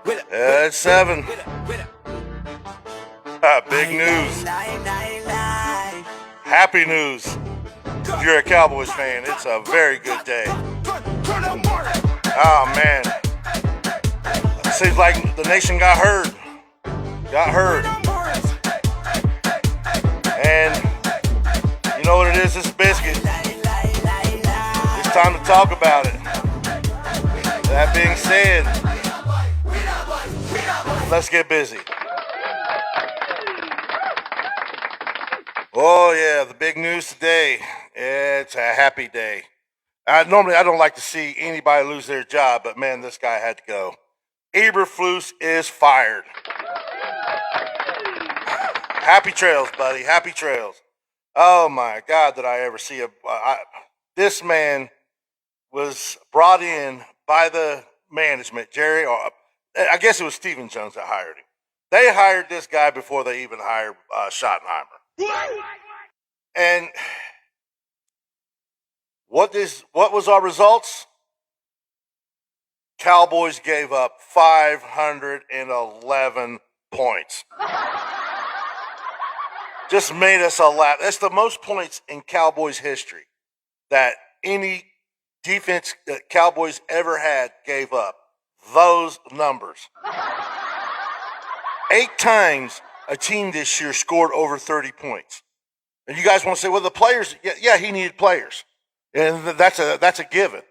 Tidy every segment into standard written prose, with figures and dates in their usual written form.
It's 7. Big news. Happy news. If you're a Cowboys fan, it's a very good day. Oh, man. Seems like the nation got heard. And you know what it is? It's Biscuit. It's time to talk about it. That being said, let's get busy. Oh, yeah, the big news today. It's a happy day. Normally, I don't like to see anybody lose their job, but man, this guy had to go. Eberflus is fired. Happy trails, buddy. Happy trails. Oh, my God, did I ever see this man was brought in by the management, Jerry, or I guess it was Stephen Jones that hired him. They hired this guy before they even hired Schottenheimer. And what was our results? Cowboys gave up 511 points. Just made us a laugh. That's the most points in Cowboys history that any defense that Cowboys ever had gave up. Those numbers. 8 times a team this year scored over 30 points. And you guys want to say, well, the players, yeah, he needed players. And that's a given.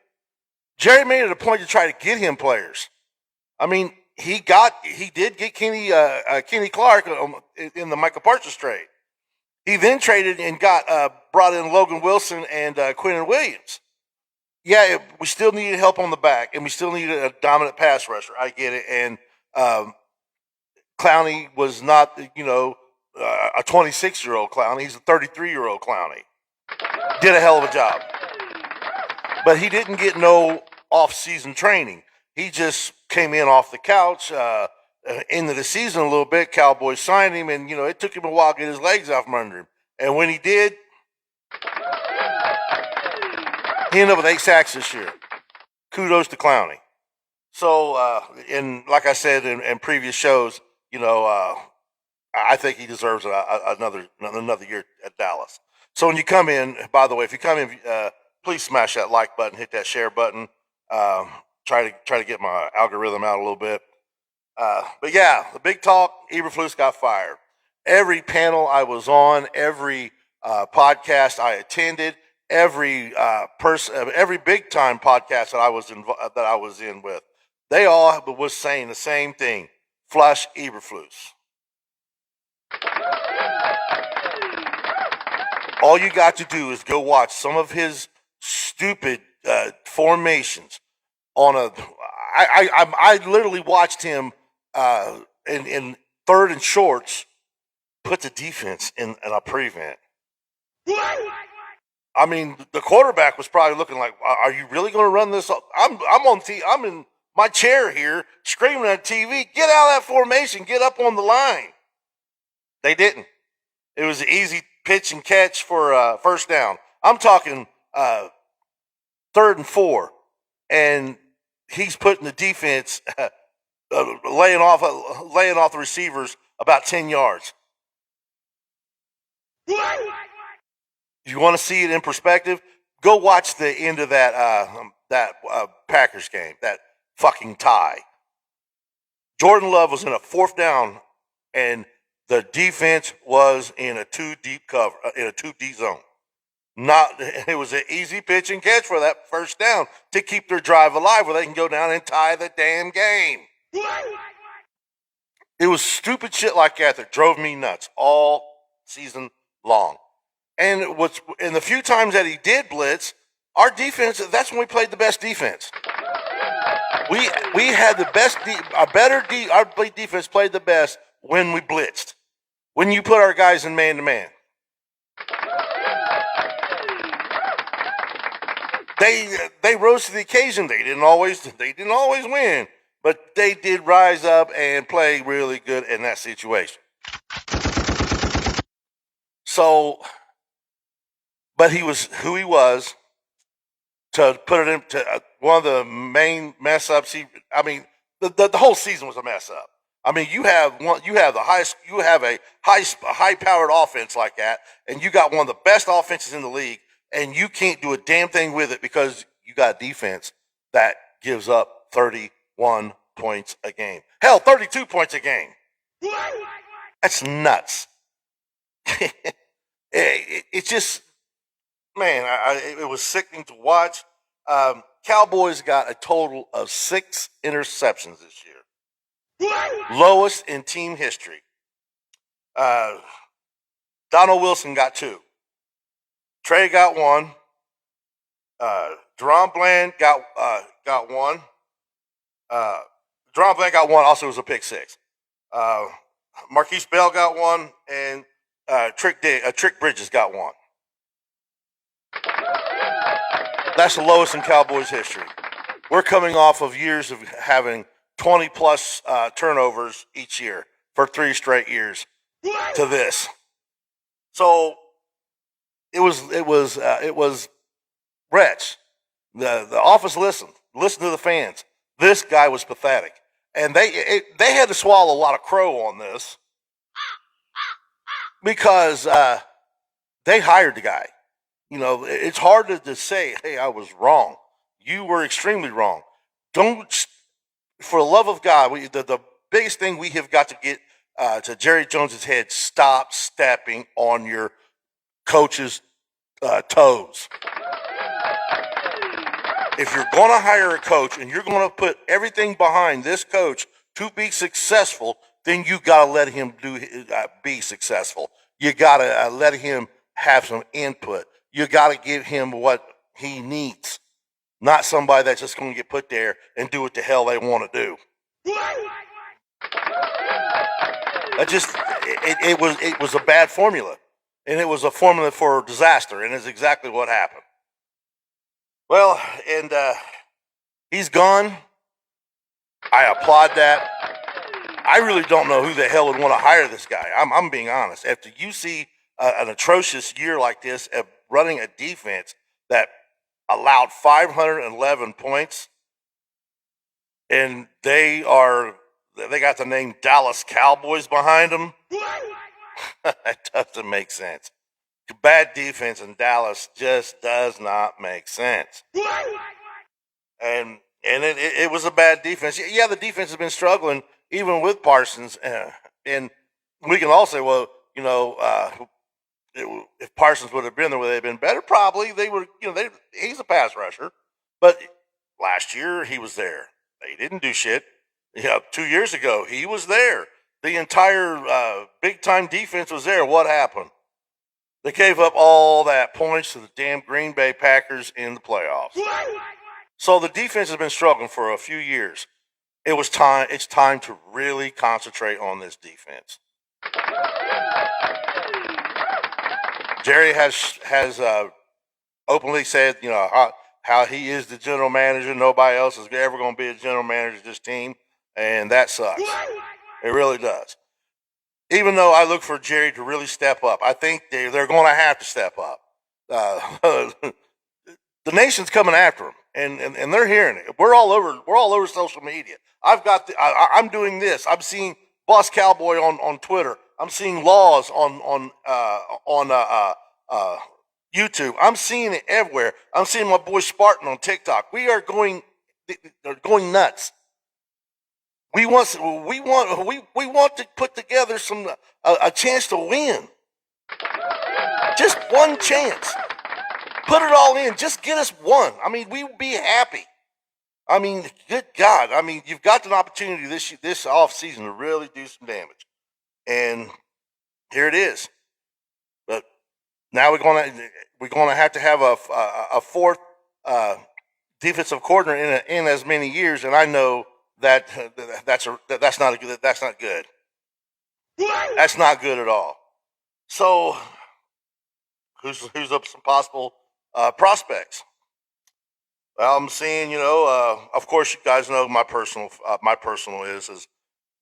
Jerry made it a point to try to get him players. I mean, he did get Kenny Clark in the Michael Parsons trade. He then traded and brought in Logan Wilson and Quinnen Williams. Yeah, we still needed help on the back, and we still needed a dominant pass rusher. I get it. And Clowney was not, a 26-year-old Clowney. He's a 33-year-old Clowney. Did a hell of a job. But he didn't get no off-season training. He just came in off the couch into the season a little bit. Cowboys signed him, and, it took him a while to get his legs out from under him. And when he did, he ended up with 8 sacks this year. Kudos to Clowney. So, and like I said in previous shows, I think he deserves another year at Dallas. So when you come in, by the way, if you come in, please smash that like button, hit that share button. Try to get my algorithm out a little bit. But yeah, the big talk, Eberflus got fired. Every panel I was on, every podcast I attended, every big time podcast that I was in with, they all was saying the same thing: flush Eberflus. All you got to do is go watch some of his stupid formations I literally watched him in third and shorts put the defense in a prevent. I mean, the quarterback was probably looking like, "Are you really going to run this up?" I'm in my chair here screaming at TV, "Get out of that formation! Get up on the line!" They didn't. It was an easy pitch and catch for first down. I'm talking 3rd and 4, and he's putting the defense laying off the receivers about 10 yards. You want to see it in perspective? Go watch the end of that Packers game, that fucking tie. Jordan Love was in a 4th down, and the defense was in a 2-deep cover, in a 2-deep zone. It was an easy pitch and catch for that first down to keep their drive alive, where they can go down and tie the damn game. It was stupid shit like that drove me nuts all season long. And in the few times that he did blitz, our defense, that's when we played the best defense. We had the best, our defense played the best when we blitzed. When you put our guys in man-to-man. They rose to the occasion. They didn't always win, but they did rise up and play really good in that situation. So, but he was who he was. To put it into one of the main mess ups, the whole season was a mess up. I mean, you have a high powered offense like that, and you got one of the best offenses in the league, and you can't do a damn thing with it because you got a defense that gives up 31 points a game. Hell, 32 points a game. That's nuts. It's just, man, it was sickening to watch. Cowboys got a total of 6 interceptions this year, lowest in team history. Donald Wilson got 2. Trey got 1. Deron Bland got 1. Deron Bland got 1. Also, was a pick 6. Marquise Bell got 1, and Trick Bridges got 1. That's the lowest in Cowboys history. We're coming off of years of having 20 plus turnovers each year for 3 straight years to this. So it was wretch. The office listened to the fans. This guy was pathetic, and they had to swallow a lot of crow on this because they hired the guy. You know, it's hard to say, hey, I was wrong. You were extremely wrong. Don't, for the love of God, the biggest thing we have got to get to Jerry Jones's head, stop stepping on your coach's toes. If you're going to hire a coach and you're going to put everything behind this coach to be successful, then you got to let him be successful. You got to let him have some input. You got to give him what he needs, not somebody that's just going to get put there and do what the hell they want to do. It was a bad formula, and it was a formula for disaster, and it's exactly what happened. Well, and he's gone. I applaud that. I really don't know who the hell would want to hire this guy. I'm being honest. After you see an atrocious year like this of running a defense that allowed 511 points, and they got the name Dallas Cowboys behind them. That doesn't make sense. Bad defense in Dallas just does not make sense. And it was a bad defense. Yeah, the defense has been struggling even with Parsons. And we can all say, well, you know, if Parsons would have been there, would they have been better? Probably. They would. You know, he's a pass rusher, but last year he was there. They didn't do shit. 2 years ago he was there. The entire big time defense was there. What happened? They gave up all that points to the damn Green Bay Packers in the playoffs. So the defense has been struggling for a few years. It's time to really concentrate on this defense. Jerry has openly said, you know, how he is the general manager. Nobody else is ever going to be a general manager of this team, and that sucks. It really does. Even though I look for Jerry to really step up, I think they're going to have to step up. The nation's coming after him, and they're hearing it. We're all over social media. I'm doing this. I'm seeing Boss Cowboy on Twitter. I'm seeing Laws on YouTube. I'm seeing it everywhere. I'm seeing my boy Spartan on TikTok. They're going nuts. We want to put together a chance to win. Just one chance. Put it all in. Just get us one. I mean, we would be happy. I mean, good God. I mean, you've got an opportunity this off season to really do some damage, and here it is. But now we're going to have to have a fourth defensive coordinator in as many years, and I know that's not good. That's not good. That's not good at all. So, who's up some possible prospects? Well, I'm seeing, of course, you guys know my personal is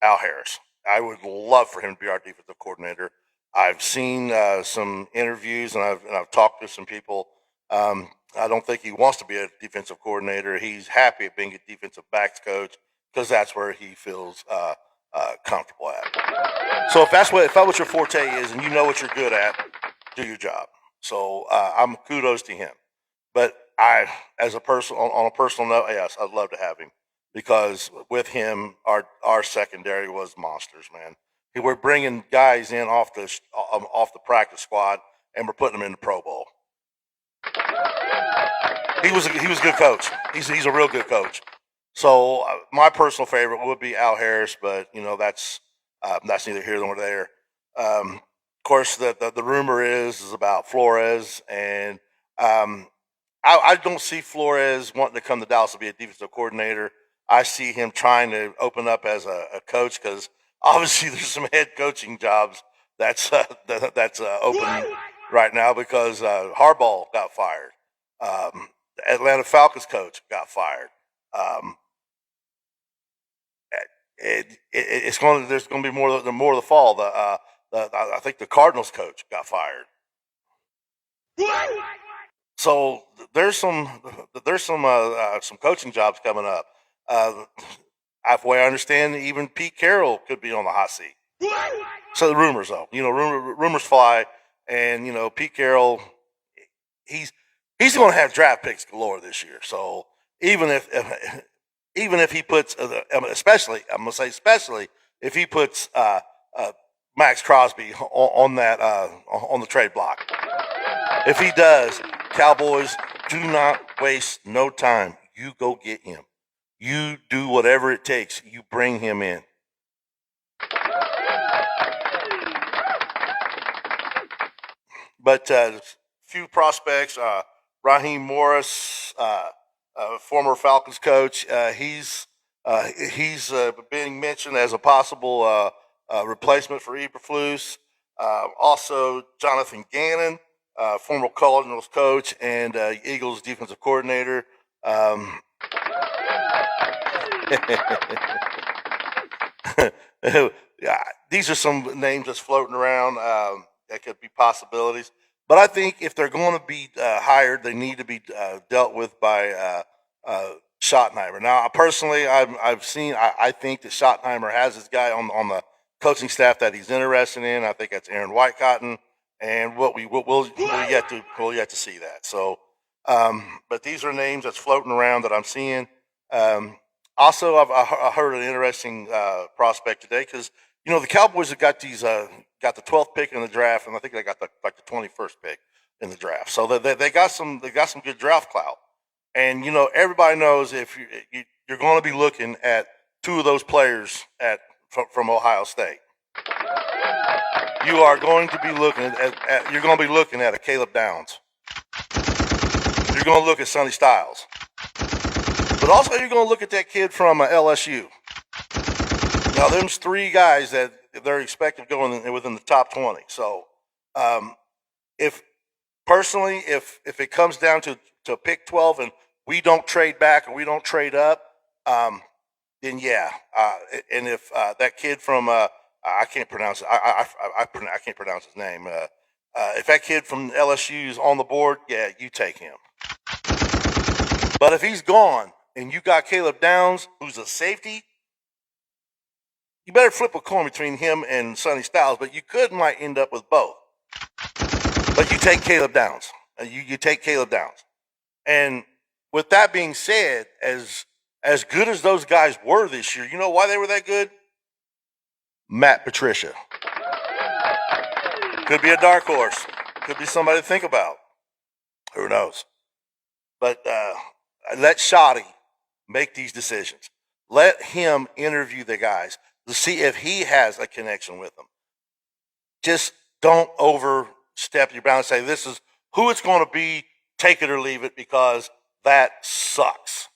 Al Harris. I would love for him to be our defensive coordinator. I've seen some interviews and I've talked to some people. I don't think he wants to be a defensive coordinator. He's happy at being a defensive backs coach because that's where he feels comfortable at. So if that's what your forte is, and you know what you're good at, do your job. So I'm kudos to him. But I, as a person, on a personal note, yes, I'd love to have him because with him, our secondary was monsters, man. We're bringing guys in off the practice squad, and we're putting them in the Pro Bowl. He was a good coach. He's a real good coach. So my personal favorite would be Al Harris, but that's neither here nor there. Of course, the rumor is about Flores, and I don't see Flores wanting to come to Dallas to be a defensive coordinator. I see him trying to open up as a coach because obviously there's some head coaching jobs that's open right now because Harbaugh got fired. The Atlanta Falcons coach got fired. Um, there's going to be more of the fall. I think the Cardinals coach got fired. So there's some coaching jobs coming up. Halfway, I understand even Pete Carroll could be on the hot seat. So the rumors, though, rumors fly, and Pete Carroll, he's going to have draft picks galore this year. So even if he puts, especially I'm going to say especially if he puts Max Crosby on that on the trade block. If he does, Cowboys, do not waste no time. You go get him. You do whatever it takes. You bring him in. But few prospects. Raheem Morris, former Falcons coach. He's being mentioned as a possible replacement for Eberflus. Also, Jonathan Gannon, former Cardinals coach and Eagles defensive coordinator. These are some names that's floating around that could be possibilities. But I think if they're going to be hired, they need to be dealt with by Schottenheimer. Now, personally, I think that Schottenheimer has this guy on the coaching staff that he's interested in. I think that's Aaron Whitecotton, and we'll yet to see that. So, but these are names that's floating around that I'm seeing. Also, I heard an interesting prospect today because the Cowboys have got got the 12th pick in the draft, and I think they got the 21st pick in the draft. So they got some good draft clout, and everybody knows if you're going to be looking at two of those players from Ohio State. You are going to be looking at a Caleb Downs. You're going to look at Sonny Styles. But also, you're going to look at that kid from LSU. Now, them's three guys that they're expected going within the top 20. So, if it comes down to pick 12 and we don't trade back and we don't trade up, then yeah. And if that kid from I can't pronounce it. I can't pronounce his name. If that kid from LSU is on the board, yeah, you take him. But if he's gone and you got Caleb Downs, who's a safety, you better flip a coin between him and Sonny Styles, but you might end up with both. But you take Caleb Downs. You take Caleb Downs. And with that being said, as good as those guys were this year, you know why they were that good? Matt Patricia. Could be a dark horse. Could be somebody to think about. Who knows? But let Shoddy make these decisions. Let him interview the guys to see if he has a connection with them. Just don't overstep your bounds and say, this is who it's going to be, take it or leave it, because that sucks.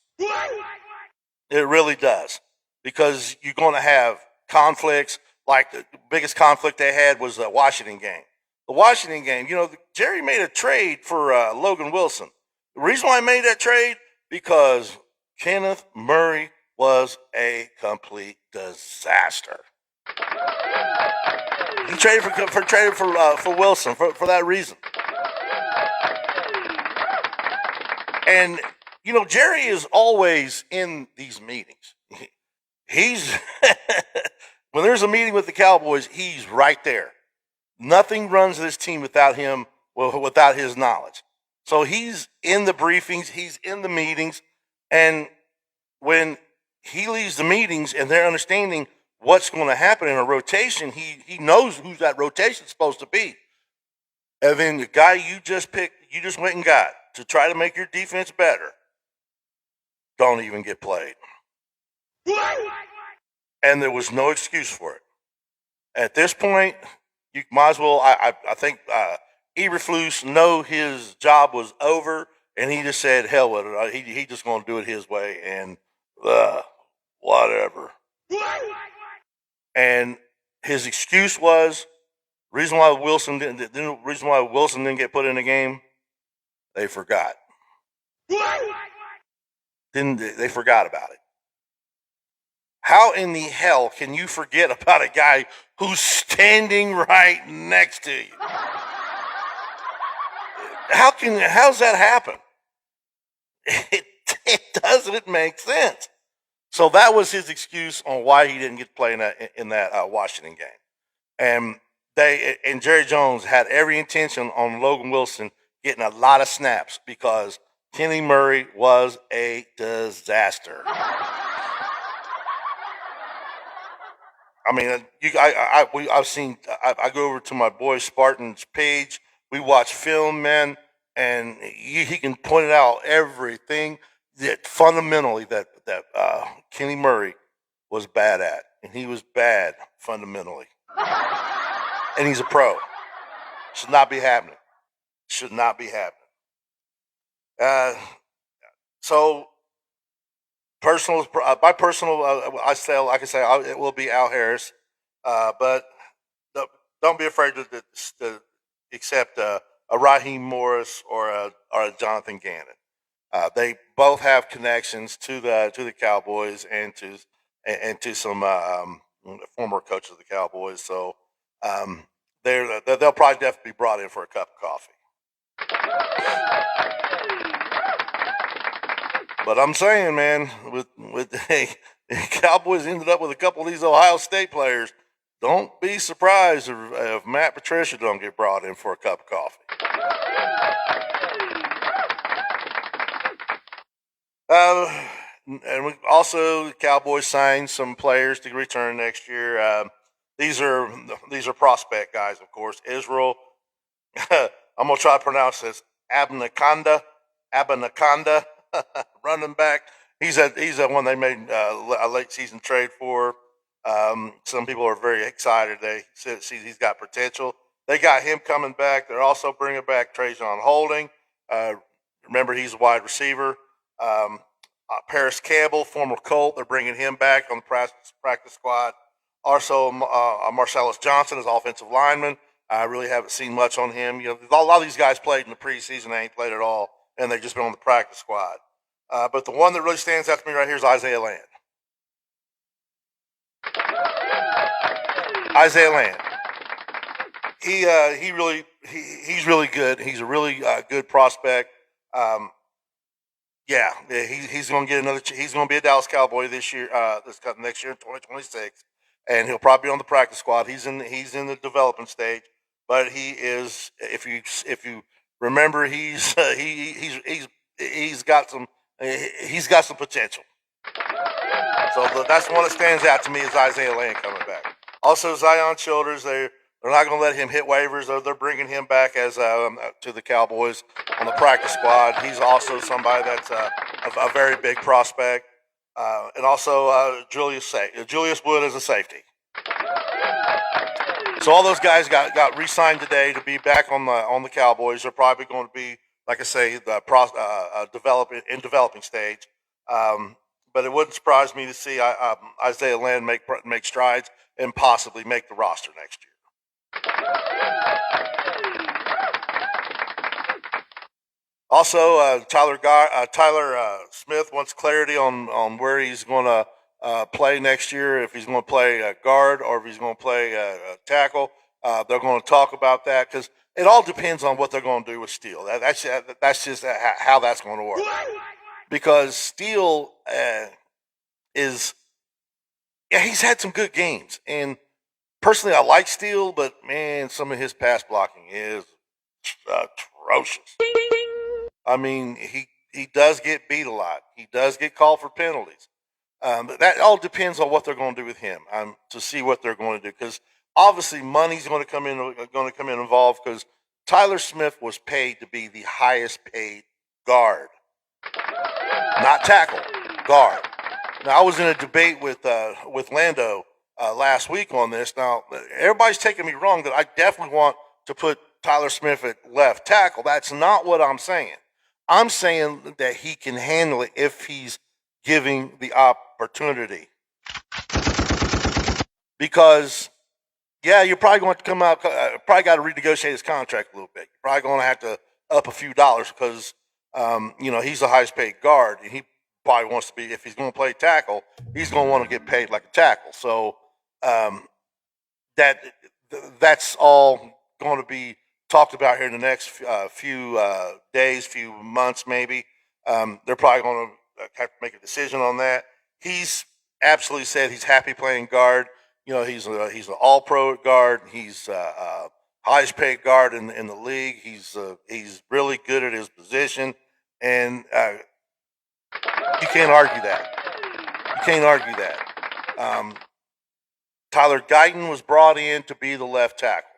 It really does. Because you're going to have conflicts. Like the biggest conflict they had was the Washington game. The Washington game, Jerry made a trade for Logan Wilson. The reason why I made that trade, because Kenneth Murray was a complete disaster. He traded for Wilson for that reason. And Jerry is always in these meetings. he's when there's a meeting with the Cowboys, he's right there. Nothing runs this team without him, well, without his knowledge. So he's in the briefings, he's in the meetings, and when he leaves the meetings and they're understanding what's going to happen in a rotation, he knows who that rotation is supposed to be. And then the guy you just picked, you just went and got to try to make your defense better, don't even get played. And there was no excuse for it. At this point, you might as well. I think Eberflus know his job was over, and he just said, "Hell with it." He just going to do it his way, and whatever. And his excuse was reason why Wilson didn't get put in the game. They forgot. They forgot about it? How in the hell can you forget about a guy who's standing right next to you? How's that happen? It doesn't make sense. So that was his excuse on why he didn't get to play in that Washington game. And Jerry Jones had every intention on Logan Wilson getting a lot of snaps because Kenny Murray was a disaster. I mean, I go over to my boy Spartan's page. We watch film, man, and he can point out everything that fundamentally that Kenny Murray was bad at, and he was bad fundamentally. And he's a pro. Should not be happening. Should not be happening. So by personal, I say, like I say, it will be Al Harris, but don't be afraid to accept a Raheem Morris or a Jonathan Gannon. They both have connections to the Cowboys and to some former coaches of the Cowboys. So they'll probably definitely be brought in for a cup of coffee. But I'm saying, man, with the Cowboys ended up with a couple of these Ohio State players. Don't be surprised if Matt Patricia don't get brought in for a cup of coffee. And we also, the Cowboys signed some players to return next year. These are prospect guys, of course. Israel, I'm gonna try to pronounce this. Abanaconda, running back. He's a one they made a late season trade for. Some people are very excited. They see he's got potential. They got him coming back. They're also bringing back Trajan Holding. Remember, he's a wide receiver. Paris Campbell, former Colt, they're bringing him back on the practice squad. Also, Marcellus Johnson is offensive lineman. I really haven't seen much on him. You know, a lot of these guys played in the preseason. They ain't played at all, and they've just been on the practice squad. But the one that really stands out to me right here is Isaiah Land. Isaiah Land. He's really good. He's a really good prospect. He's going to get another. He's going to be a Dallas Cowboy this year. Next year in 2026, and he'll probably be on the practice squad. He's in the development stage, but he is. If you remember, he's got some potential. So that's the one that stands out to me is Isaiah Land coming back. Also, Zion Childers, they're not going to let him hit waivers. They're bringing him back as to the Cowboys on the practice squad. He's also somebody that's a very big prospect. And also Julius Wood as a safety. So all those guys got re-signed today to be back on the Cowboys. They're probably going to be, like I say, developing stage. But it wouldn't surprise me to see Isaiah Land make strides and possibly make the roster next year. Also, Tyler Smith wants clarity on where he's going to play next year. If he's going to play guard or if he's going to play tackle, they're going to talk about that because it all depends on what they're going to do with Steele. That's just how that's going to work. Because Steele is yeah, he's had some good games. And personally, I like Steele, but man, some of his pass blocking is atrocious. I mean, he does get beat a lot. He does get called for penalties. But that all depends on what they're going to do with him. To see what they're going to do, because obviously money's going to come in involved. Because Tyler Smith was paid to be the highest paid guard, not tackle, guard. Now I was in a debate with Lando last week on this. Now everybody's taking me wrong that I definitely want to put Tyler Smith at left tackle. That's not what I'm saying. I'm saying that he can handle it if he's giving the opportunity. Because yeah, you're probably going to come out. Probably got to renegotiate his contract a little bit. You're probably going to have to up a few dollars because he's the highest paid guard, and he probably wants to be. If he's going to play tackle, he's going to want to get paid like a tackle. So um, that that's all going to be talked about here in the next few days, few months, maybe. They're probably going to have to make a decision on that. He's absolutely said he's happy playing guard. He's an all pro guard. He's highest paid guard in the league. He's really good at his position, and you can't argue that. You can't argue that. Tyler Guyton was brought in to be the left tackle,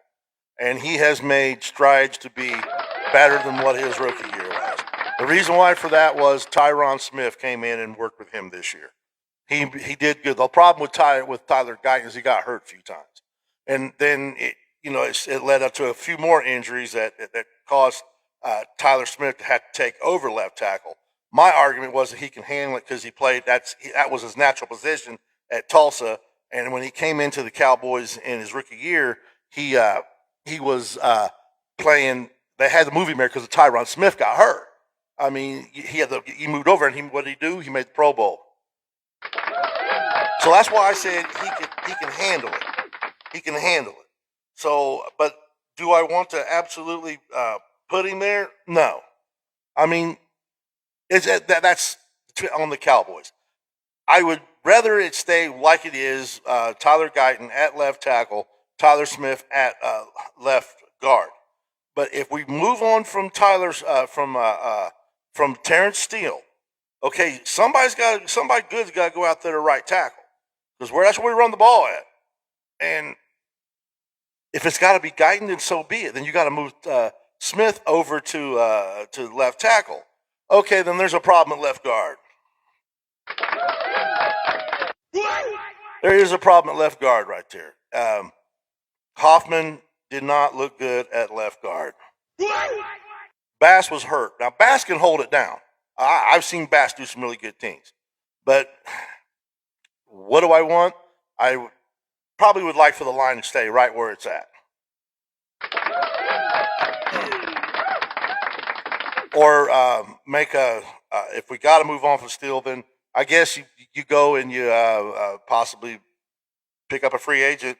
and he has made strides to be better than what his rookie year was. The reason why for that was Tyron Smith came in and worked with him this year. He did good. The problem with Tyler Guyton is he got hurt a few times, and then it led up to a few more injuries that caused Tyler Smith to have to take over left tackle. My argument was that he can handle it because he played. That was his natural position at Tulsa, and when he came into the Cowboys in his rookie year, he was playing. They had the movie because Tyron Smith got hurt. I mean, he moved over, and what did he do? He made the Pro Bowl. So that's why I said he can handle it. He can handle it. So, but do I want to absolutely put him there? No. I mean, that's on the Cowboys. I would rather it stay like it is. Tyler Guyton at left tackle, Tyler Smith at left guard. But if we move on from from Terrence Steele, okay, somebody good's got to go out there to right tackle because that's where we run the ball at. And if it's got to be Guyton, then so be it. Then you got to move Smith over to left tackle. Okay, then there's a problem at left guard. There is a problem at left guard right there. Hoffman did not look good at left guard. Bass was hurt. Now, Bass can hold it down. I've seen Bass do some really good things. But what do I want? I probably would like for the line to stay right where it's at. Or make if we got to move on from Steele, then I guess you go and you possibly pick up a free agent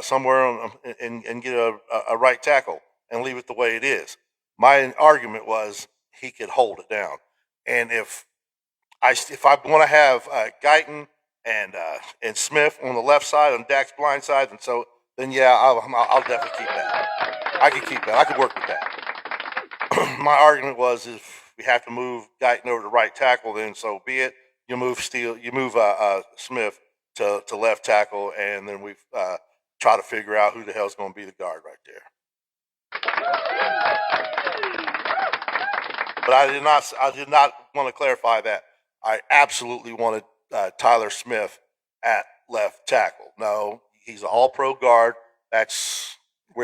somewhere and get a right tackle and leave it the way it is. My argument was he could hold it down, and if I want to have Guyton and Smith on the left side on Dak's blind side, then yeah, I'll definitely keep that. I could keep that. I could work with that. My argument was if we have to move Guyton over to right tackle, then so be it. You move Smith to left tackle, and then we try to figure out who the hell's going to be the guard right there. But I did not want to clarify that. I absolutely wanted Tyler Smith at left tackle. No, he's an all-pro guard. If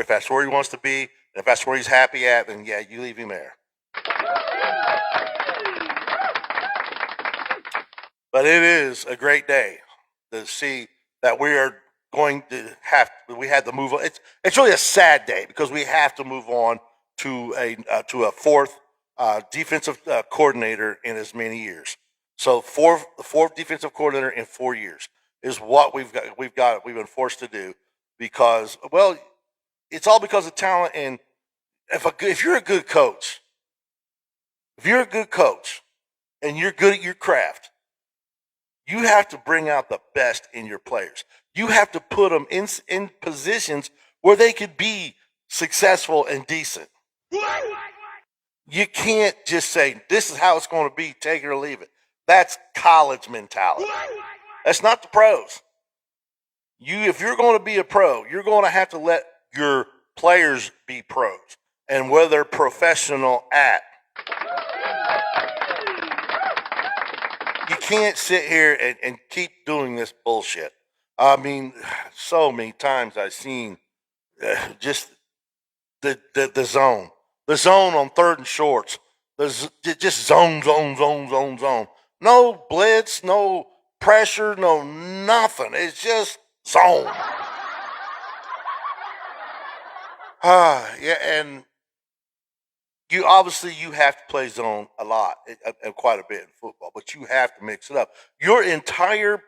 that's where he wants to be, and if that's where he's happy at, then yeah, you leave him there. But it is a great day to see that we are going to we had to move on. It's really a sad day because we have to move on to a fourth defensive coordinator in as many years. So the fourth defensive coordinator in 4 years is what we've been forced to do because it's all because of talent. And if you're a good coach, and you're good at your craft, You have to bring out the best in your players. You have to put them in positions where they could be successful and decent. You can't just say, this is how it's going to be, take it or leave it. That's college mentality. That's not the pros. If you're going to be a pro, you're going to have to let your players be pros and where they're professional at. You can't sit here and keep doing this bullshit. I mean, so many times I've seen just the zone. The zone on third and shorts. Just zone. No blitz, no pressure, no nothing. It's just zone. Yeah, and you obviously you have to play zone a lot and quite a bit in football, but you have to mix it up. Your entire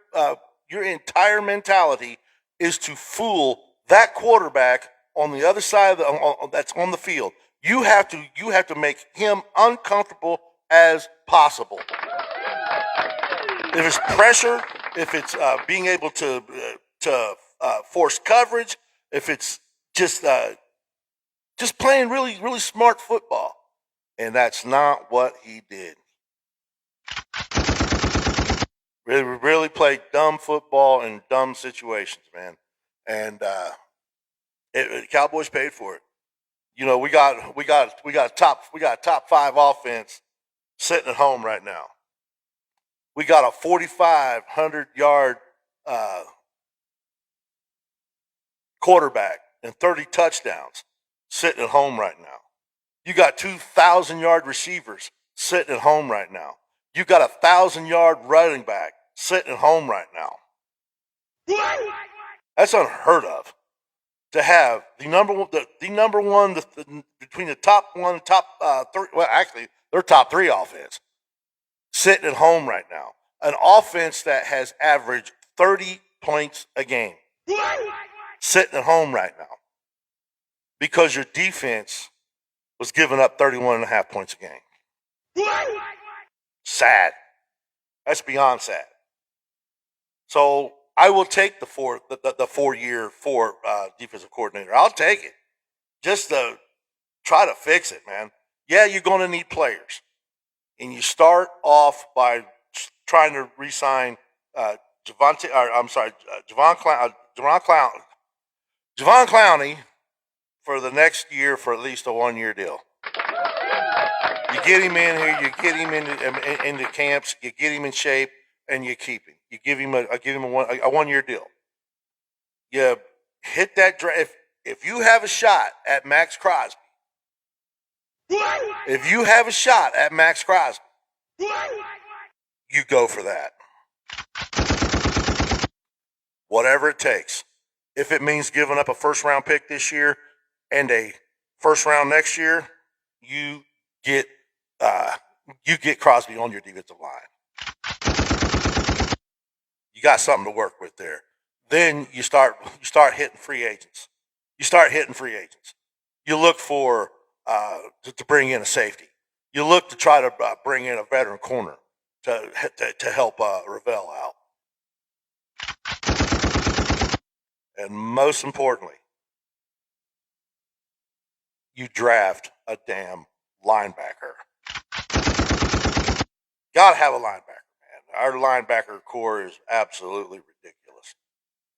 mentality is to fool that quarterback on the other side of that's on the field. You have to make him uncomfortable as possible. If it's pressure, if it's being able to force coverage, if it's just playing really smart football, and that's not what he did. Really played dumb football in dumb situations, man. And Cowboys paid for it. You know, we got a top 5 offense sitting at home right now. We got a 4,500-yard quarterback and 30 touchdowns sitting at home right now. You got 2,000-yard receivers sitting at home right now. You got a 1,000-yard running back sitting at home right now. That's unheard of. To have the number one between the top 3, well, actually, their top 3 offense sitting at home right now. An offense that has averaged 30 points a game sitting at home right now because your defense was giving up 31.5 points a game. Sad. That's beyond sad. So I will take the 4-year defensive coordinator. I'll take it just to try to fix it, man. Yeah, you're going to need players, and you start off by trying to re-sign Javon Clowney for the next year for at least a 1-year deal. You get him in here, you get him into camps, you get him in shape, and you keep him. You give him a 1-year deal. You hit that draft. If you have a shot at Max Crosby, you go for that. Whatever it takes. If it means giving up a first-round pick this year and a first round next year, you get Crosby on your defensive line. You got something to work with there. Then you start hitting free agents. You look for to bring in a safety. You look to try to bring in a veteran corner to help Ravel out. And most importantly, you draft a damn linebacker. Gotta have a linebacker, man. Our linebacker core is absolutely ridiculous.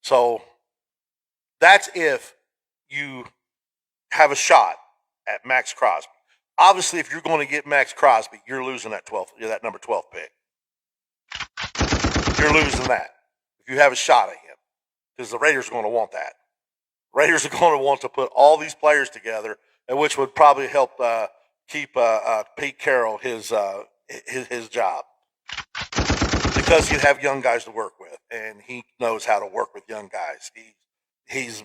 So that's if you have a shot at Max Crosby. Obviously, if you're going to get Max Crosby, you're losing that number 12 pick. You're losing that if you have a shot at him, because the Raiders are going to want that. Raiders are going to want to put all these players together, and which would probably help keep Pete Carroll his job, because he'd have young guys to work with, and he knows how to work with young guys. He's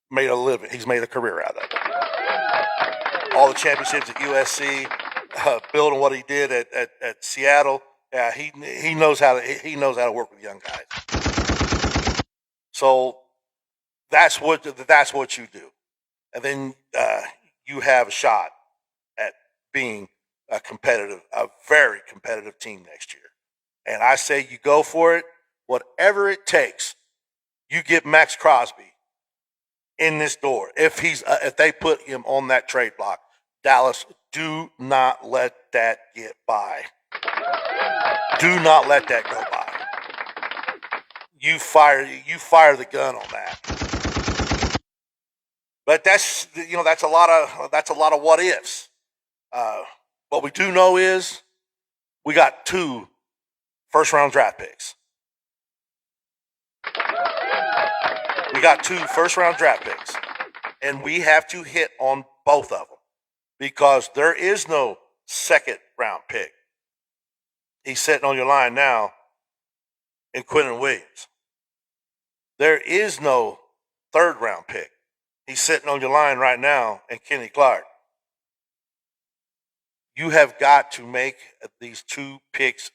made a living. He's made a career out of it. All the championships at USC, building what he did at Seattle. Yeah, he knows how to work with young guys. So that's what you do, and then you have a shot at being a very competitive team next year. And I say you go for it, whatever it takes. You get Max Crosby in this door. If they put him on that trade block, Dallas, do not let that get by. Do not let that go by. You fire the gun on that. But that's a lot of what ifs. What we do know is we got 2 first-round draft picks. We got 2 first-round draft picks, and we have to hit on both of them because there is no second-round pick. He's sitting on your line now in Quentin Williams. There is no third-round pick. He's sitting on your line right now in Kenny Clark. You have got to make these 2 picks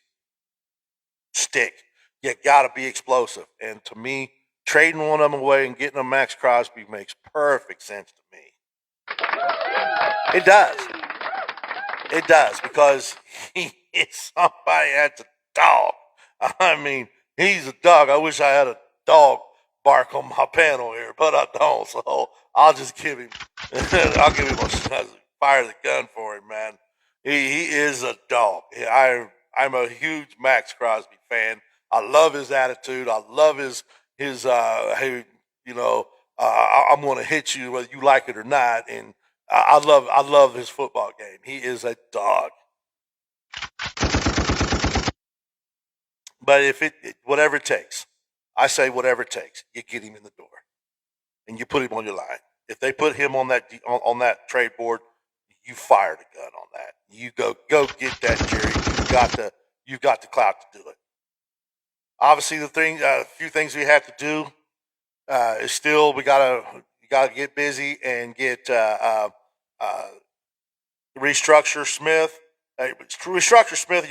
stick. You got to be explosive. And to me, trading one of them away and getting a Max Crosby makes perfect sense to me. It does. It does because he is somebody that's a dog. I mean, he's a dog. I wish I had a dog bark on my panel here, but I don't. So I'll just give him. I'll give him fire the gun for him, man. He is a dog. I'm a huge Max Crosby fan. I love his attitude. I love his hey, I'm going to hit you whether you like it or not. And I love his football game. He is a dog. But if whatever it takes, I say whatever it takes, you get him in the door, and you put him on your line. If they put him on that trade board, you fire the gun on that. You go get that, Jerry. You've got the clout to do it. Obviously, the few things we have to do is still we gotta get busy and get restructure Smith. Restructure Smith,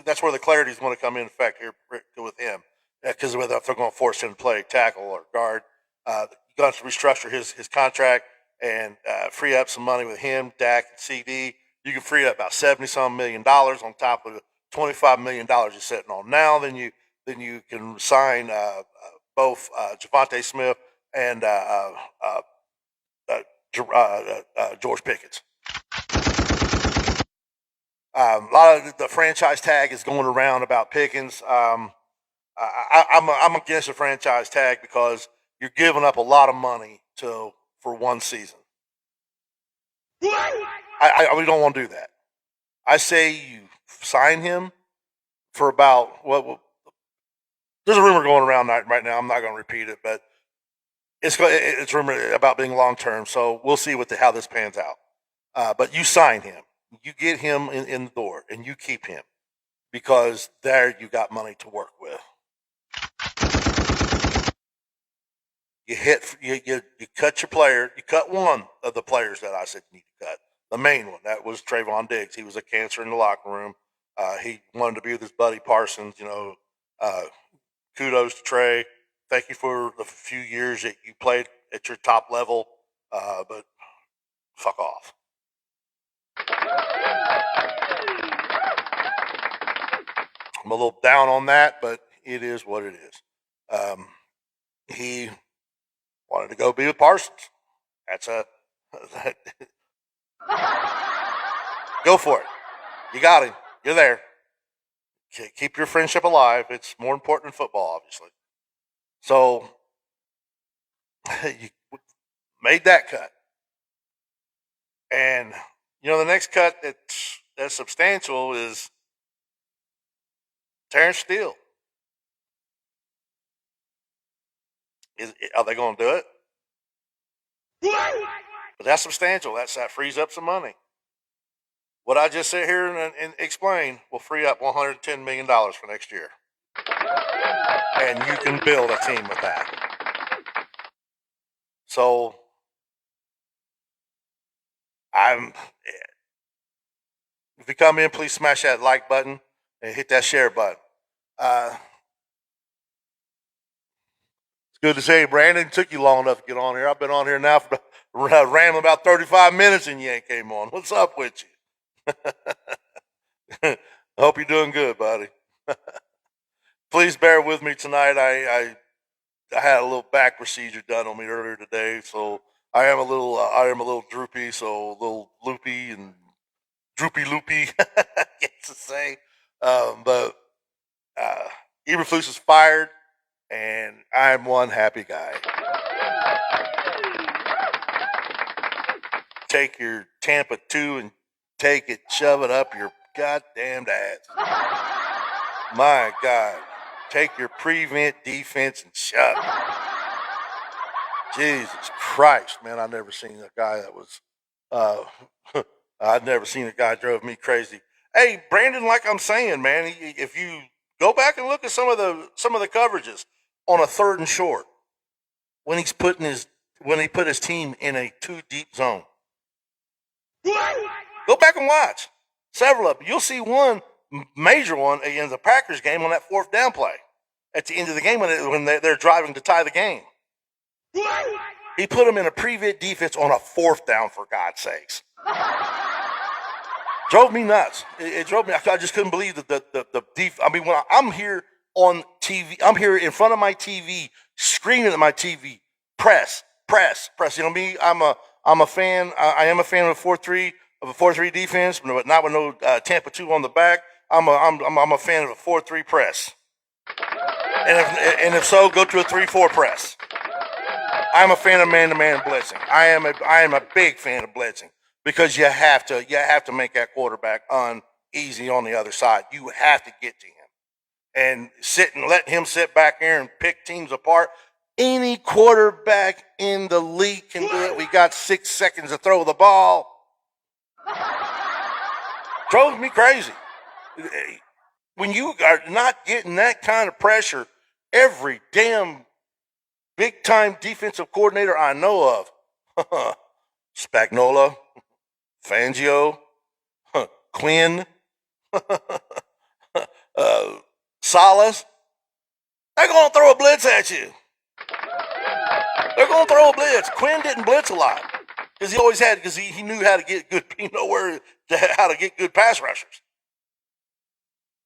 that's where the clarity is going to come in effect here with him, because if they're going to force him to play tackle or guard, you're going to restructure his contract and free up some money with him, Dak, and CD. You can free up about $70-some million on top of the $25 million you're sitting on now. Then you can sign both Javonte Smith and George Pickens. A lot of the franchise tag is going around about Pickens. I'm against the franchise tag because you're giving up a lot of money for one season. We don't want to do that. I say you sign him for about there's a rumor going around right now. I'm not going to repeat it, but it's rumored about being long term. So we'll see how this pans out. But you sign him. You get him in the door, and you keep him because there you got money to work with. You cut your player. You cut one of the players that I said you need to cut. The main one, that was Trayvon Diggs. He was a cancer in the locker room. He wanted to be with his buddy Parsons. Kudos to Trey. Thank you for the few years that you played at your top level, but fuck off. I'm a little down on that, but it is what it is. He wanted to go be with Parsons. Go for it. You got him. You're there. Keep your friendship alive. It's more important than football, obviously. So you made that cut. And, the next cut that's substantial is Terrence Steele. Are they going to do it? But that's substantial. That frees up some money. What I just sit here and explain will free up $110 million for next year. And you can build a team with that. So, if you come in, please smash that like button and hit that share button. It's good to say, Brandon. It took you long enough to get on here. I've been on here now for rambling about 35 minutes and you ain't came on. What's up with you? I hope you're doing good, buddy. Please bear with me tonight. I had a little back procedure done on me earlier today, so I am a little droopy, so a little loopy and droopy loopy, I guess to say. But uh, Eberflus is fired, and I'm one happy guy. Take your Tampa 2 and take it, shove it up your goddamn ass. My God. Take your prevent defense and shove it. Jesus Christ, man! I've never seen a guy that was. I've never seen a guy drove me crazy. Hey, Brandon, like I'm saying, man, if you go back and look at some of the coverages on a third and short when when he put his team in a too deep zone, go back and watch several of them. You'll see one major one in the Packers game on that fourth down play at the end of the game when they're driving to tie the game. He put them in a prevent defense on a fourth down, for God's sakes. Drove me nuts. It drove me. I just couldn't believe that the def. I mean, when I'm here on TV, I'm here in front of my TV, screaming at my TV, press, press, press. You know me. I'm a fan. I am a fan of a 4-3 defense, but not with no Tampa 2 on the back. I'm a fan of a 4-3 press. And if so, go to a 3-4 press. I'm a fan of man-to-man blitzing. I am a big fan of blitzing because you have to make that quarterback uneasy on the other side. You have to get to him and let him sit back here and pick teams apart. Any quarterback in the league can do it. We got 6 seconds to throw the ball. Drove me crazy. When you are not getting that kind of pressure, every damn big-time defensive coordinator I know of, Spagnuolo, Fangio, Quinn, Salas, they're going to throw a blitz at you. They're going to throw a blitz. Quinn didn't blitz a lot because he knew how to get good, how to get good pass rushers.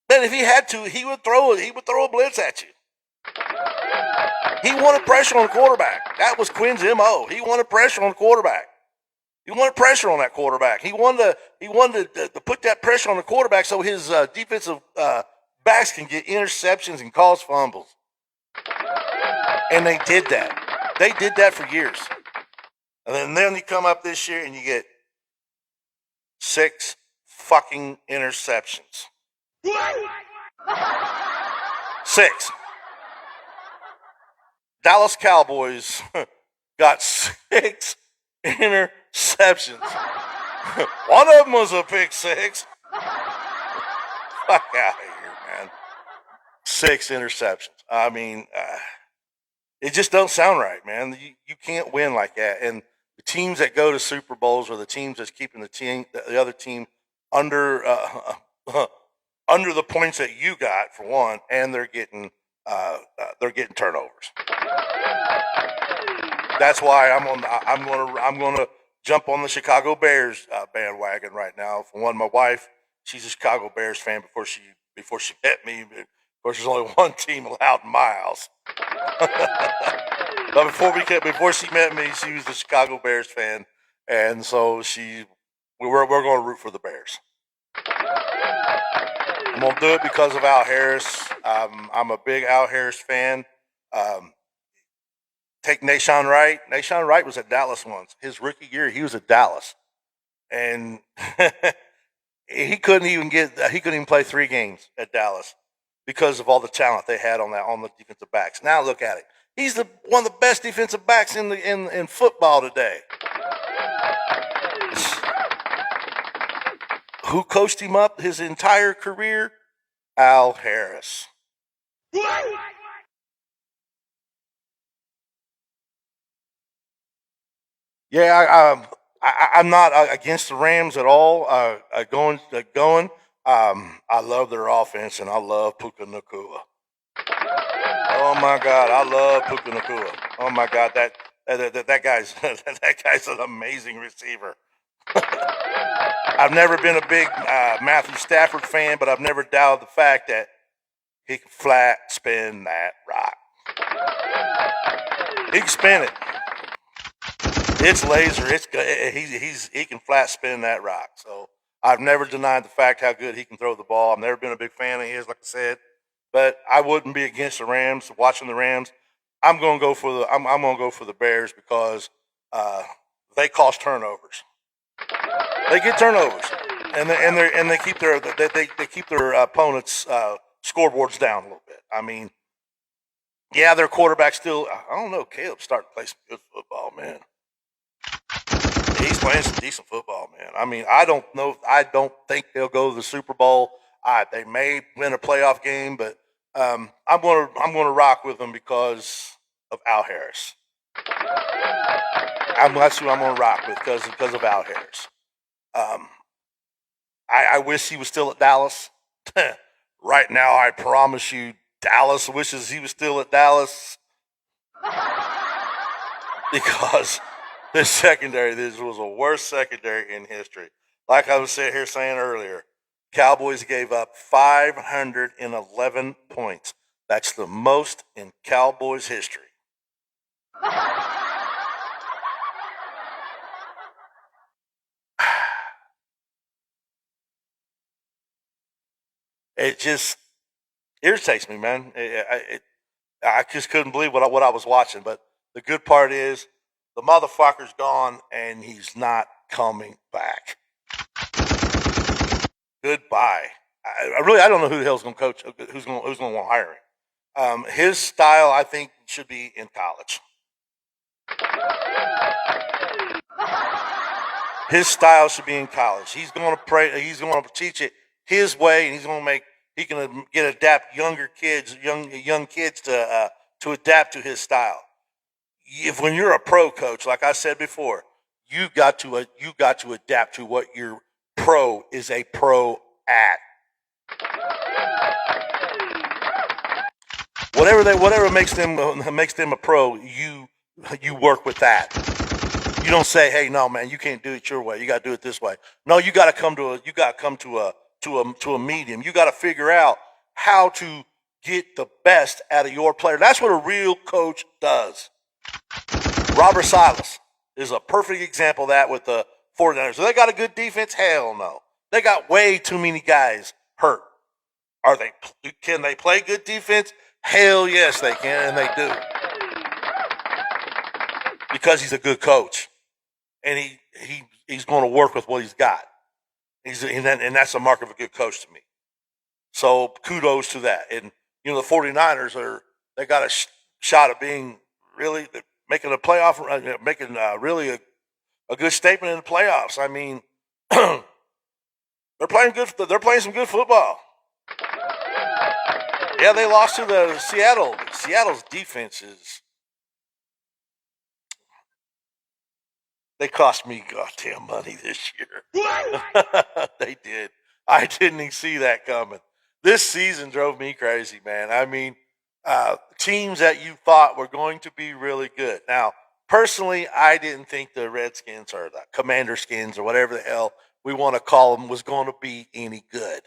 Then if he had to, he would throw a blitz at you. He wanted pressure on the quarterback. That was Quinn's MO. He wanted pressure on the quarterback. He wanted pressure on that quarterback. He wanted to put that pressure on the quarterback so his defensive backs can get interceptions and cause fumbles. And they did that. They did that for years. And then you come up this year and you get 6 fucking interceptions. 6. Dallas Cowboys got 6 interceptions. One of them was a pick 6. Fuck out of here, man. 6 interceptions. I mean, it just don't sound right, man. You can't win like that. And the teams that go to Super Bowls are the teams that's keeping the other team under under the points that you got for one, and they're getting turnovers. That's why I'm gonna jump on the Chicago Bears bandwagon right now. For one, my wife, she's a Chicago Bears fan before she met me. But of course, there's only one team allowed in my house. But before she met me, she was the Chicago Bears fan, and so we're going to root for the Bears. I'm going to do it because of Al Harris. I'm a big Al Harris fan. Take Nahshon Wright. Nahshon Wright was at Dallas once. His rookie year, he was at Dallas, and he couldn't even play 3 games at Dallas because of all the talent they had on the defensive backs. Now look at it. He's one of the best defensive backs in football today. Who coached him up his entire career? Al Harris. Yeah, I'm not against the Rams at all. Going. I love their offense, and I love Puka Nacua. Oh my God, I love Puka Nacua. Oh my God, that guy's that guy's an amazing receiver. I've never been a big Matthew Stafford fan, but I've never doubted the fact that he can flat spin that rock. He can spin it. It's laser. He can flat spin that rock. So I've never denied the fact how good he can throw the ball. I've never been a big fan of his, like I said, but I wouldn't be against the Rams. Watching the Rams, I'm gonna go for the Bears because they cause turnovers. They get turnovers, and they keep their opponents' scoreboards down a little bit. I mean, yeah, their quarterback still. I don't know. Caleb's starting to play some good football, man. He's playing some decent football, man. I mean, I don't know. I don't think they'll go to the Super Bowl. They may win a playoff game, but I'm gonna rock with them because of Al Harris. That's who I'm gonna rock with because of Al Harris. Um, I wish he was still at Dallas. Right now, I promise you, Dallas wishes he was still at Dallas because this was the worst secondary in history. Like I was saying earlier, Cowboys gave up 511 points. That's the most in Cowboys history. It just irritates me, man. I just couldn't believe what I was watching. But the good part is the motherfucker's gone and he's not coming back. Goodbye. I don't know who the hell's going to coach, who's going to want to hire him. His style, I think, should be in college. His style should be in college. He's going to teach it his way, and he can adapt young kids to adapt to his style. When you're a pro coach, like I said before, you got to adapt to what your pro is a pro at. Whatever makes them a pro, you work with that. You don't say, "Hey, no, man, you can't do it your way. You got to do it this way." No, you got to come to a medium. You got to figure out how to get the best out of your player. That's what a real coach does. Robert Silas is a perfect example of that with the 49ers. So they got a good defense? Hell no. They got way too many guys hurt. Can they play good defense? Hell yes, they can, and they do. Because he's a good coach. And he's going to work with what he's got. And that's a mark of a good coach to me. So kudos to that. And, the 49ers they got a shot at being really making a playoff, making really a good statement in the playoffs. I mean, they're playing some good football. Yeah, they lost to the Seattle. Seattle's defense they cost me goddamn money this year. They did. I didn't even see that coming. This season drove me crazy, man. I mean, teams that you thought were going to be really good. Now, personally, I didn't think the Redskins or the Commander Skins or whatever the hell we want to call them was going to be any good.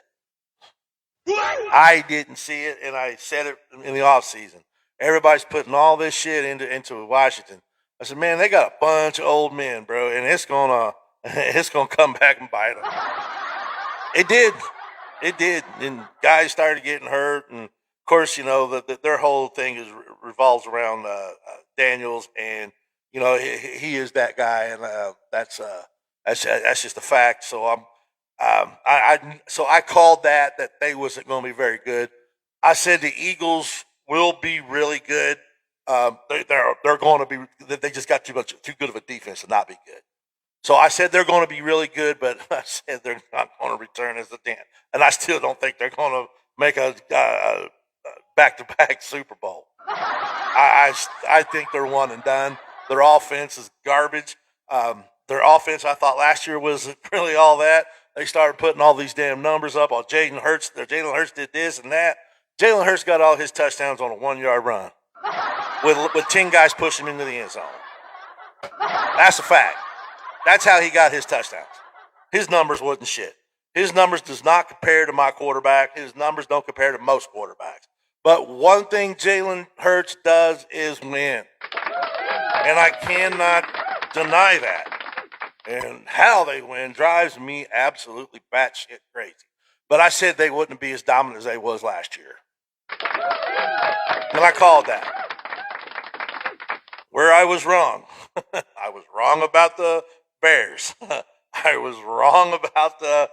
I didn't see it, and I said it in the offseason. Everybody's putting all this shit into Washington. I said, man, they got a bunch of old men, bro, and it's gonna come back and bite them. It did, and guys started getting hurt, and of course, their whole thing revolves around Daniels, and he is that guy, and that's just a fact. So I called that they wasn't going to be very good. I said the Eagles will be really good. They're going to be. They just got too good of a defense to not be good. So I said they're going to be really good, but I said they're not going to return as a damn. And I still don't think they're going to make a back-to-back Super Bowl. I think they're one and done. Their offense is garbage. Their offense, I thought last year wasn't really all that. They started putting all these damn numbers up on Jalen Hurts. Jalen Hurts did this and that. Jalen Hurts got all his touchdowns on a 1-yard run with 10 guys pushing him into the end zone. That's a fact. That's how he got his touchdowns. His numbers wasn't shit. His numbers does not compare to my quarterback. His numbers don't compare to most quarterbacks. But one thing Jalen Hurts does is win. And I cannot deny that. And how they win drives me absolutely batshit crazy. But I said they wouldn't be as dominant as they was last year. And I called that. Where I was wrong. I was wrong about the Bears. I was wrong about the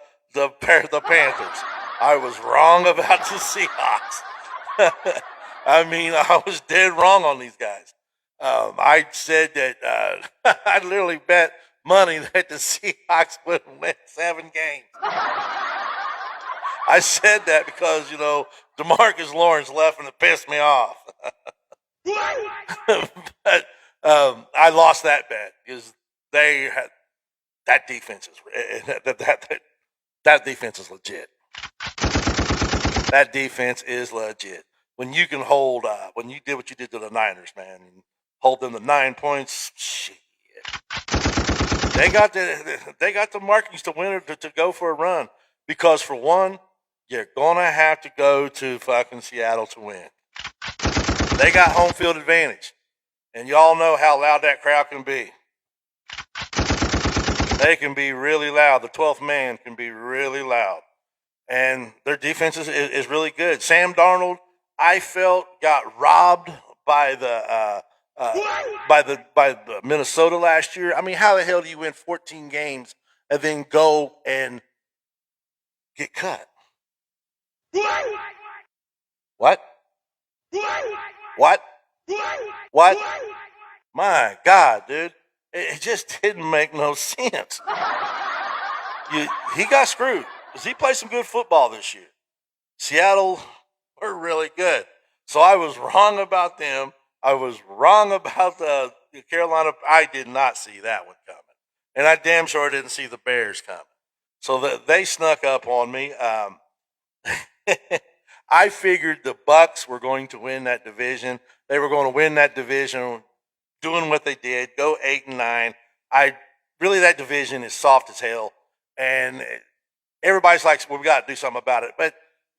Panthers. I was wrong about the Seahawks. I mean, I was dead wrong on these guys. I said that I literally bet money that the Seahawks would win 7 games. I said that because, DeMarcus Lawrence left and it pissed me off. But I lost that bet because they had that defense that defense is legit. That defense is legit. When you can hold, when you did what you did to the Niners, man, and hold them to 9 points, shit. They got the markings to win it to go for a run. Because for one, you're gonna have to go to fucking Seattle to win. They got home field advantage. And y'all know how loud that crowd can be. They can be really loud. The 12th man can be really loud. And their defense is really good. Sam Darnold, I felt, got robbed by the Minnesota last year. I mean, how the hell do you win 14 games and then go and get cut? What? What? What? My God, dude. It just didn't make no sense. He got screwed because he played some good football this year. Seattle were really good. So I was wrong about them. I was wrong about the Carolina. I did not see that one coming. And I damn sure didn't see the Bears coming. So they snuck up on me. I figured the Bucks were going to win that division. They were going to win that division doing what they did, go 8-9. That division is soft as hell. And everybody's like, well, we got to do something about it. But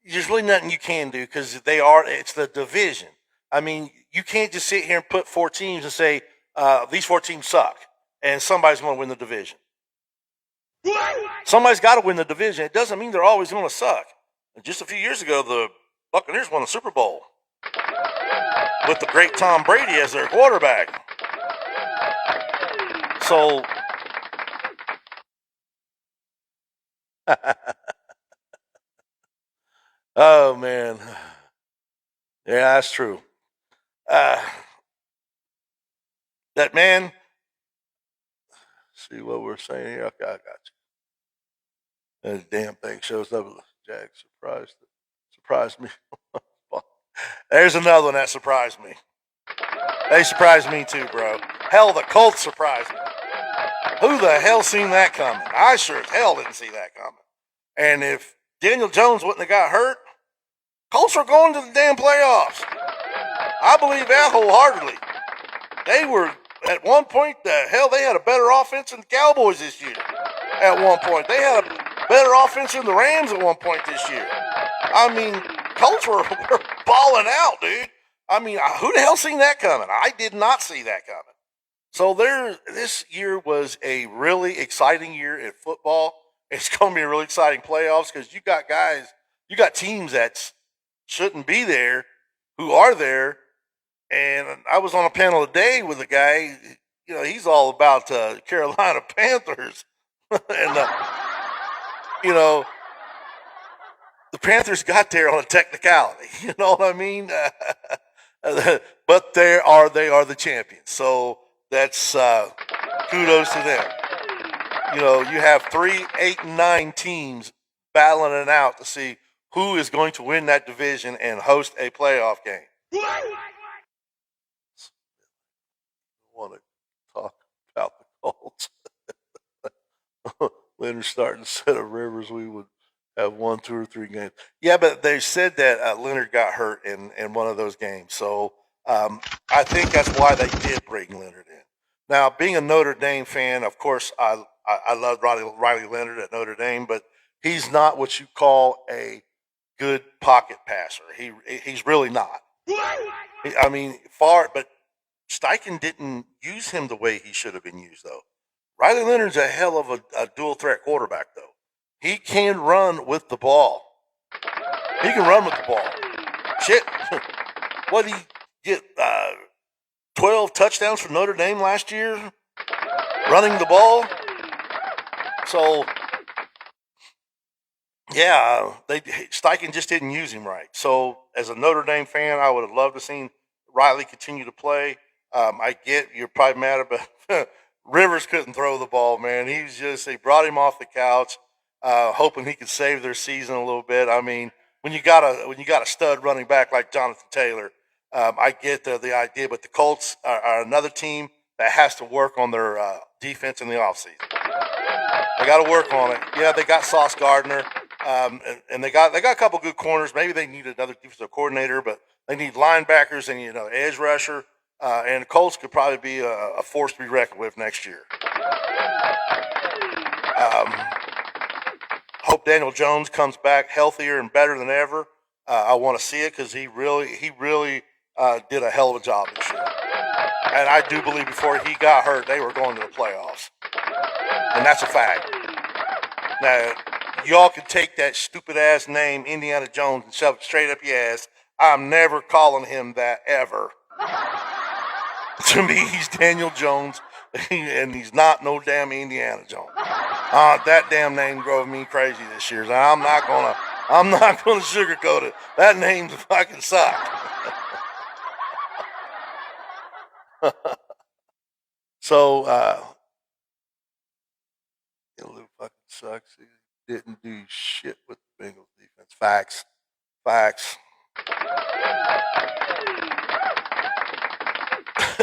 there's really nothing you can do because it's the division. I mean, you can't just sit here and put 4 teams and say, these 4 teams suck. And somebody's going to win the division. Somebody's got to win the division. It doesn't mean they're always going to suck. Just a few years ago, the Buccaneers won the Super Bowl with the great Tom Brady as their quarterback. So, oh man, yeah, that's true. That man. See what we're saying here. Okay, I got you. That damn thing shows up. Jack surprised me. There's another one that surprised me. They surprised me too, bro. Hell, the Colts surprised me. Who the hell seen that coming? I sure as hell didn't see that coming. And if Daniel Jones wouldn't have got hurt, Colts are going to the damn playoffs. I believe that wholeheartedly. They were, at one point, they had a better offense than the Cowboys this year. At one point. They had a better offense than the Rams at one point this year. I mean, Colts were balling out, dude. I mean, who the hell seen that coming? I did not see that coming. So this year was a really exciting year in football. It's going to be a really exciting playoffs because you got teams that shouldn't be there who are there. And I was on a panel today with a guy, he's all about Carolina Panthers. And, the Panthers got there on a technicality. You know what I mean? But they are the champions. So that's kudos to them. You have 3, 8, and 9 teams battling it out to see who is going to win that division and host a playoff game. I want to talk about the Colts. Leonard starting to set of Rivers, we would have 1, 2, or 3 games. Yeah, but they said that Leonard got hurt in one of those games. So I think that's why they did bring Leonard in. Now, being a Notre Dame fan, of course, I love Riley Leonard at Notre Dame, but he's not what you call a good pocket passer. He's really not. I mean, but Steichen didn't use him the way he should have been used, though. Riley Leonard's a hell of a dual threat quarterback, though. He can run with the ball. He can run with the ball. Shit. What did he get? 12 touchdowns for Notre Dame last year? Running the ball? So, yeah, Steichen just didn't use him right. So, as a Notre Dame fan, I would have loved to seen Riley continue to play. I get you're probably mad about Rivers couldn't throw the ball, man. They brought him off the couch, hoping he could save their season a little bit. I mean, when you got a stud running back like Jonathan Taylor, I get the idea, but the Colts are another team that has to work on their defense in the offseason. They got to work on it. Yeah, they got Sauce Gardner, and they got a couple good corners. Maybe they need another defensive coordinator, but they need linebackers and edge rusher. And the Colts could probably be a force to be reckoned with next year. Hope Daniel Jones comes back healthier and better than ever. I want to see it because he really did a hell of a job this year. And I do believe before he got hurt, they were going to the playoffs. And that's a fact. Now, y'all can take that stupid ass name, Indiana Jones, and shove it straight up your ass. I'm never calling him that ever. To me, he's Daniel Jones, and he's not no damn Indiana Jones. That damn name drove me crazy this year. So I'm not gonna sugarcoat it. That name fucking sucked. So, it fucking sucks. He didn't do shit with the Bengals defense. Facts.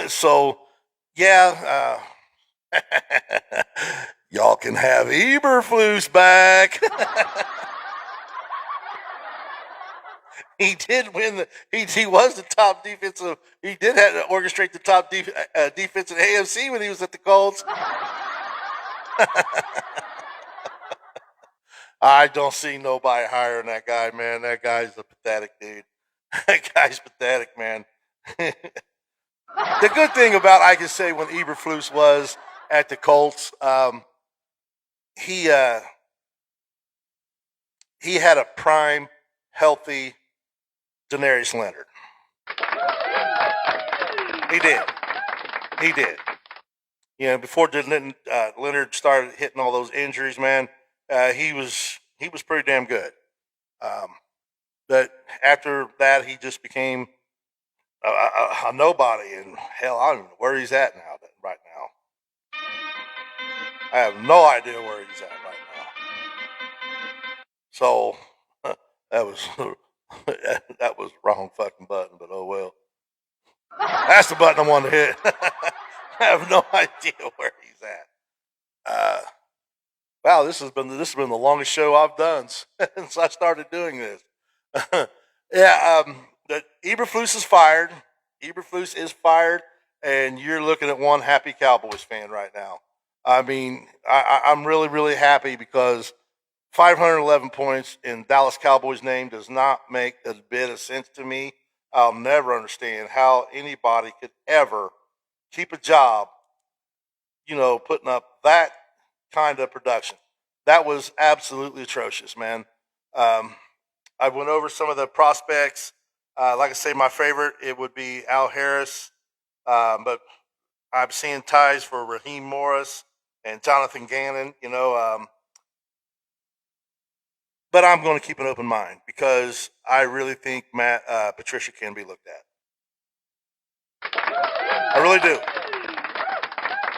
So, yeah, y'all can have Eberflus back. He did win. He was the top defensive. He did have to orchestrate the top defense in AFC when he was at the Colts. I don't see nobody hiring that guy, man. That guy's a pathetic dude. That guy's pathetic, man. The good thing about I can say when Eberflus was at the Colts, he had a prime, healthy Denarius Leonard. He did. Before Leonard started hitting all those injuries, man, he was pretty damn good. But after that, he just became a nobody, and hell, I don't even know where he's at right now. I have no idea where he's at right now. So that was wrong fucking button, but oh well. That's the button I wanted to hit. I have no idea where he's at. Wow, this has been the longest show I've done since I started doing this. Yeah, Eberflus is fired. Eberflus is fired, and you're looking at one happy Cowboys fan right now. I mean, I'm really, really happy because 511 points in Dallas Cowboys' name does not make a bit of sense to me. I'll never understand how anybody could ever keep a job, putting up that kind of production. That was absolutely atrocious, man. I went over some of the prospects. Like I say, my favorite, it would be Al Harris. But I'm seeing ties for Raheem Morris and Jonathan Gannon, but I'm going to keep an open mind because I really think Matt Patricia can be looked at. I really do.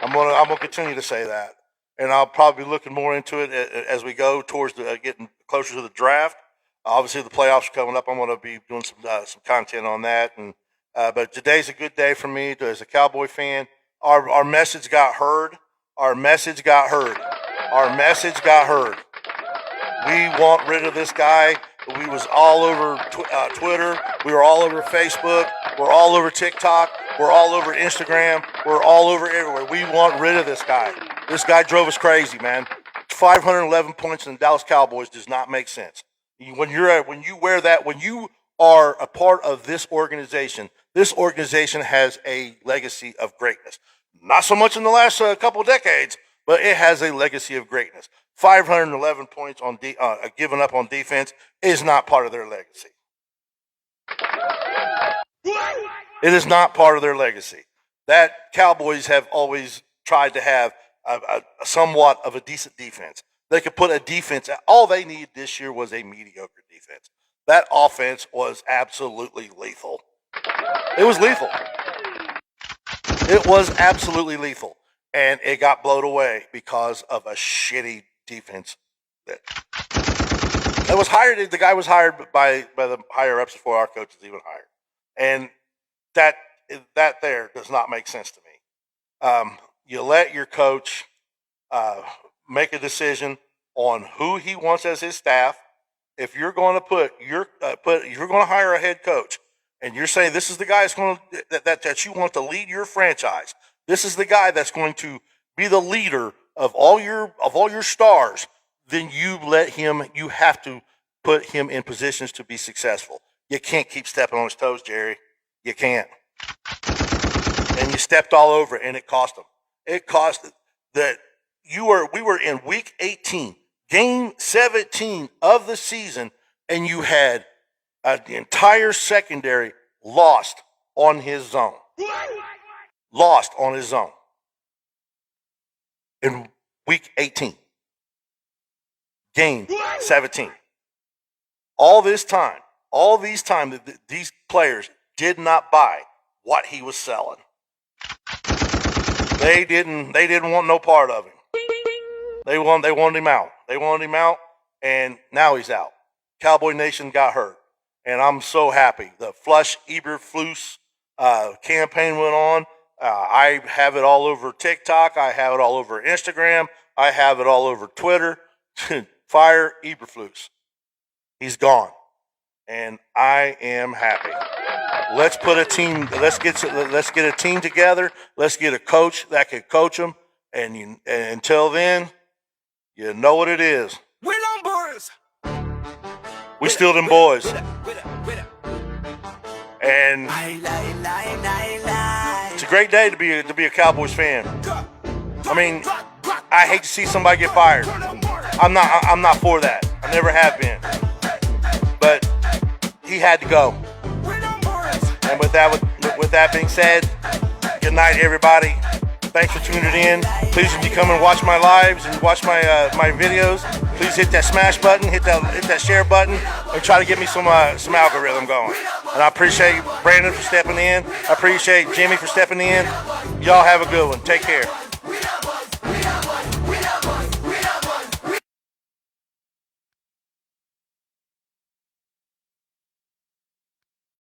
I'm gonna continue to say that, and I'll probably be looking more into it as we go towards getting closer to the draft. Obviously, the playoffs are coming up. I'm going to be doing some content on that, and but today's a good day for me as a Cowboy fan. Our message got heard. Our message got heard. We want rid of this guy. We was all over Twitter. We were all over Facebook. We're all over TikTok. We're all over Instagram. We're all over everywhere. We want rid of this guy. This guy drove us crazy, man. 511 points in the Dallas Cowboys does not make sense. When you wear that, when you are a part of this organization has a legacy of greatness. Not so much in the last couple of decades, but it has a legacy of greatness. 511 points on given up on defense is not part of their legacy. It is not part of their legacy. That Cowboys have always tried to have a somewhat of a decent defense. They could put a defense. All they needed this year was a mediocre defense. That offense was absolutely lethal. It was lethal. It was absolutely lethal. And it got blown away because of a shitty defense. It was hired. The guy was hired by the higher ups before our coach was even hired. And that there does not make sense to me. You let your coach make a decision on who he wants as his staff. If you're going to you're going to hire a head coach, and you're saying this is the guy that you want to lead your franchise. This is the guy that's going to be the leader of all your stars. Then you have to put him in positions to be successful. You can't keep stepping on his toes, Jerry. You can't. And you stepped all over it, and it cost him. It cost that we were in week 18, game 17 of the season, and you had the entire secondary lost on his zone. Lost on his zone. In week 18. Game 17. All these time, these players did not buy what he was selling. They didn't want no part of him. They wanted him out. They wanted him out, and now he's out. Cowboy Nation got hurt, and I'm so happy. The Flush Eberflus campaign went on. I have it all over TikTok. I have it all over Instagram. I have it all over Twitter. Fire Eberflus. He's gone, and I am happy. Let's put a team. Let's get a team together. Let's get a coach that can coach them. And until then, you know what it is. We're on boys. We still them boys. And it's a great day to be a Cowboys fan. I mean, I hate to see somebody get fired. I'm not for that. I never have been. But he had to go. And with that being said, good night, everybody. Thanks for tuning in. Please, if you come and watch my lives and watch my videos, please hit that smash button, hit that share button, and try to get me some algorithm going. And I appreciate Brandon for stepping in. I appreciate Jimmy for stepping in. Y'all have a good one. Take care.